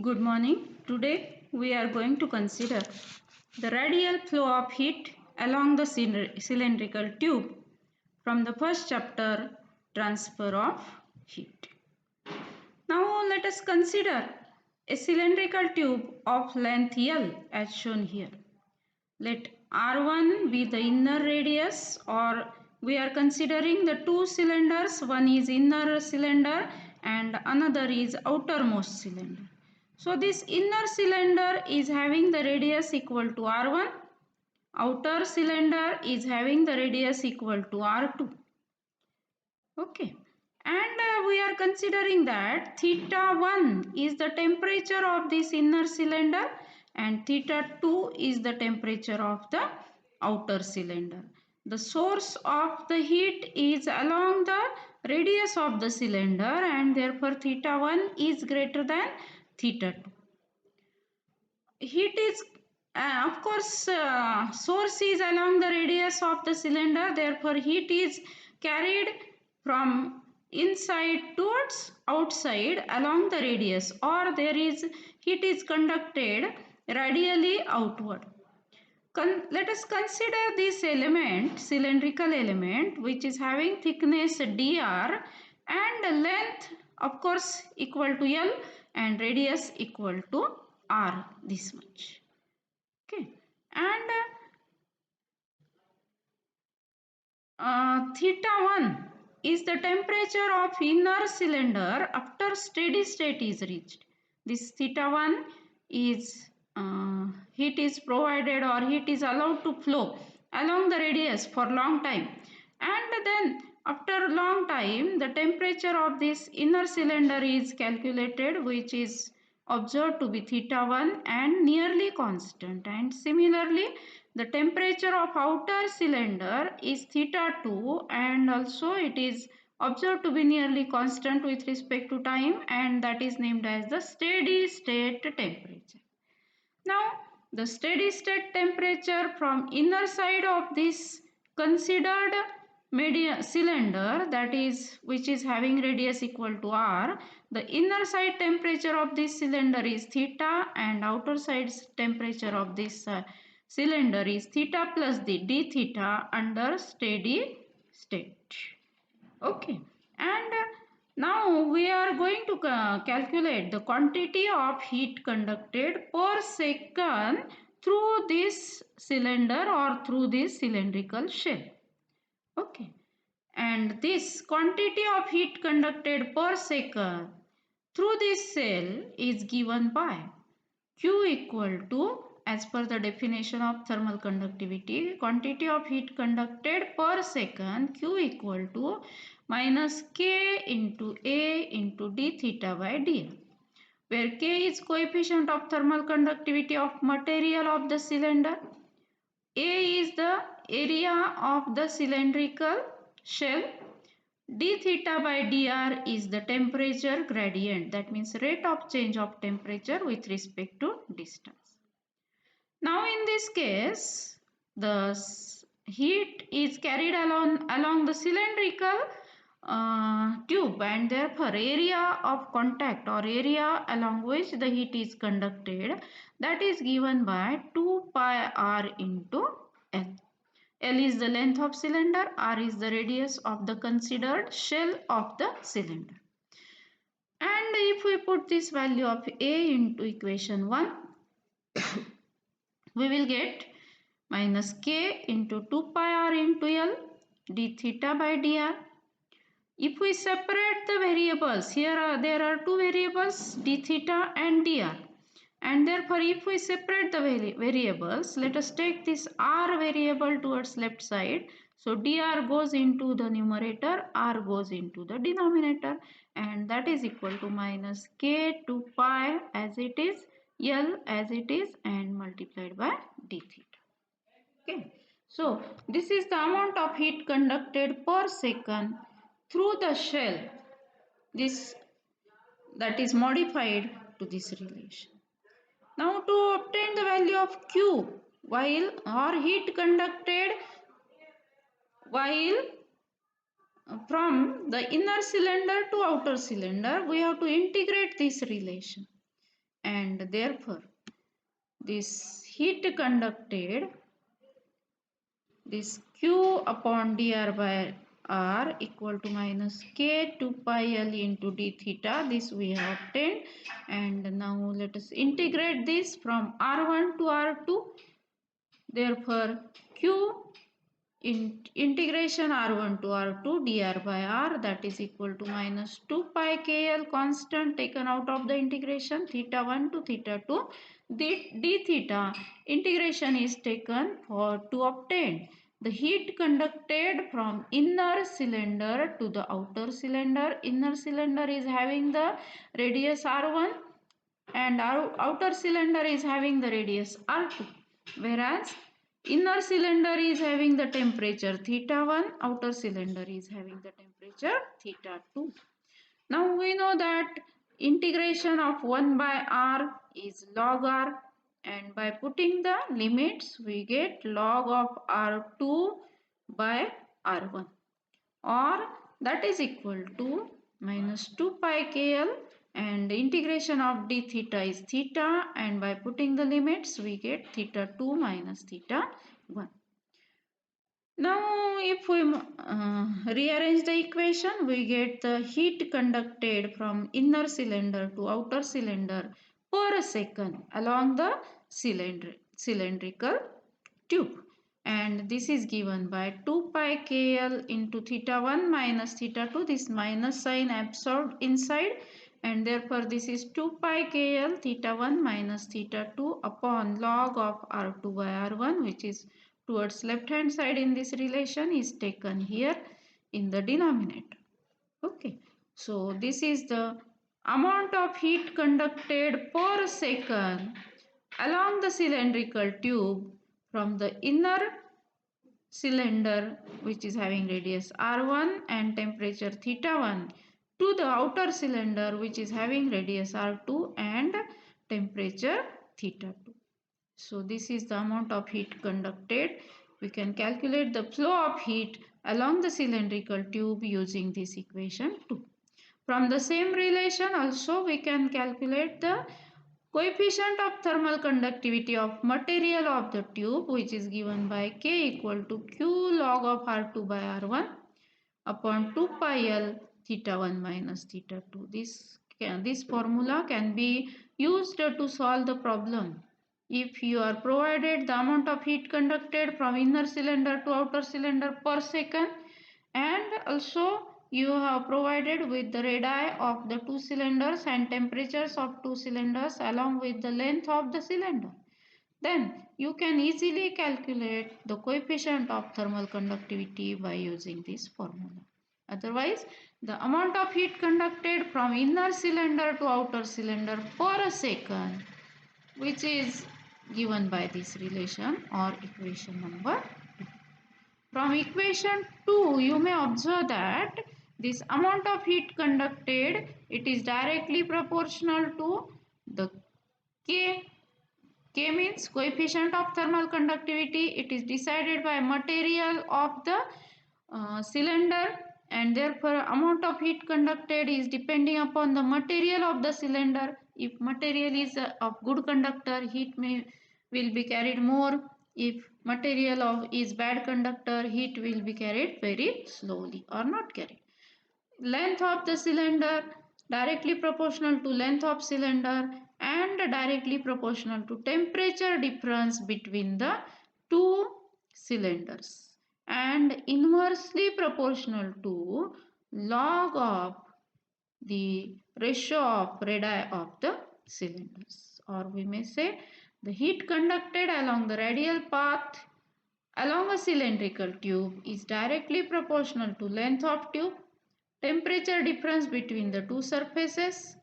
Good morning. Today we are going to consider the radial flow of heat along the cylindrical tube from the first chapter, Transfer of Heat. Now let us consider a cylindrical tube of length L as shown here. Let R1 be the inner radius, or we are considering the two cylinders. One is inner cylinder and another is outermost cylinder. So this inner cylinder is having the radius equal to R1. Outer cylinder is having the radius equal to R2. Okay. And we are considering that theta 1 is the temperature of this inner cylinder and theta 2 is the temperature of the outer cylinder. The source of the heat is along the radius of the cylinder and therefore theta 1 is greater than theta 2. Heat is of course source is along the radius of the cylinder, therefore heat is carried from inside towards outside along the radius, or there is heat is conducted radially outward. Let us consider this element, cylindrical element, which is having thickness dr and length of course equal to L and radius equal to R, this much. Okay, and theta 1 is the temperature of inner cylinder after steady state is reached. This theta 1 is heat is provided or heat is allowed to flow along the radius for long time, and then after long time the temperature of this inner cylinder is calculated, which is observed to be theta 1 and nearly constant, and similarly the temperature of outer cylinder is theta 2 and also it is observed to be nearly constant with respect to time, and that is named as the steady state temperature. Now the steady state temperature from inner side of this considered cylinder, that is which is having radius equal to R, the inner side temperature of this cylinder is theta and outer side temperature of this cylinder is theta plus the d theta under steady state. Okay, and now we are going to calculate the quantity of heat conducted per second through this cylinder or through this cylindrical shell. Okay, and this quantity of heat conducted per second through this cell is given by Q equal to, as per the definition of thermal conductivity, quantity of heat conducted per second, Q equal to minus K into A into d theta by dr, where K is coefficient of thermal conductivity of material of the cylinder, A is the area of the cylindrical shell, d theta by dr is the temperature gradient, that means rate of change of temperature with respect to distance. Now in this case, the heat is carried along the cylindrical tube, and therefore area of contact or area along which the heat is conducted, that is given by 2 pi r into L. L is the length of cylinder, R is the radius of the considered shell of the cylinder. And if we put this value of A into equation 1, we will get minus K into 2 pi r into L d theta by dr. If we separate the variables, here there are two variables d theta and dr, and therefore if we separate the variables, let us take this r variable towards left side. So dr goes into the numerator, r goes into the denominator, and that is equal to minus K 2 pi as it is, L as it is, and multiplied by d theta. Okay, so this is the amount of heat conducted per second through the shell, this that is modified to this relation. Now to obtain the value of Q while or heat conducted while from the inner cylinder to outer cylinder, we have to integrate this relation. and therefore this heat conducted, this Q upon dr by r equal to minus k 2 pi l into d theta. This we have obtained, and now let us integrate this from r1 to r2. Therefore Q integration r1 to r2 dr by r, that is equal to minus 2 pi kl constant taken out of the integration theta 1 to theta 2. The d theta integration is taken for to obtain the heat conducted from inner cylinder to the outer cylinder. Inner cylinder is having the radius r1 and our outer cylinder is having the radius r2, whereas inner cylinder is having the temperature theta 1, outer cylinder is having the temperature theta 2. Now we know that integration of 1 by r is log r, and by putting the limits we get log of r2 by r1, or that is equal to minus 2 pi kl, and the integration of d theta is theta, and by putting the limits we get theta 2 minus theta 1. Now if we rearrange the equation, we get the heat conducted from inner cylinder to outer cylinder per second along the cylindrical tube, and this is given by 2 pi kl into theta 1 minus theta 2. This minus sign absorbed inside, and therefore this is 2 pi kl theta 1 minus theta 2 upon log of r2 by r1, which is towards left hand side in this relation, is taken here in the denominator. Okay, so this is the amount of heat conducted per second along the cylindrical tube from the inner cylinder, which is having radius r1 and temperature theta 1, to the outer cylinder, which is having radius r2 and temperature theta 2. So this is the amount of heat conducted. We can calculate the flow of heat along the cylindrical tube using this equation 2. From the same relation also we can calculate the coefficient of thermal conductivity of material of the tube, which is given by K equal to Q log of R2 by R1 upon 2 pi L theta 1 minus theta 2. This formula can be used to solve the problem. If you are provided the amount of heat conducted from inner cylinder to outer cylinder per second, and also you have provided with the radii of the two cylinders and temperatures of two cylinders along with the length of the cylinder, then you can easily calculate the coefficient of thermal conductivity by using this formula. Otherwise, the amount of heat conducted from inner cylinder to outer cylinder per second, which is given by this relation or equation number 2. From equation 2, you may observe that this amount of heat conducted, it is directly proportional to the K. K means coefficient of thermal conductivity. It is decided by material of the cylinder, and therefore amount of heat conducted is depending upon the material of the cylinder. If material is of good conductor, will be carried more. If material is bad conductor, heat will be carried very slowly or not carried. Length of the cylinder directly proportional to length of cylinder, and directly proportional to temperature difference between the two cylinders, and inversely proportional to log of the ratio of radii of the cylinders, or we may say the heat conducted along the radial path along a cylindrical tube is directly proportional to length of tube, temperature difference between the two surfaces.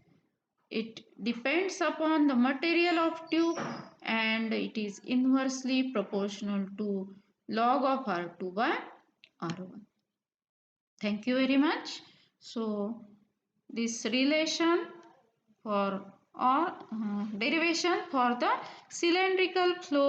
It depends upon the material of tube, and it is inversely proportional to log of R2 by R1. Thank you very much. So this relation for or derivation for the cylindrical flow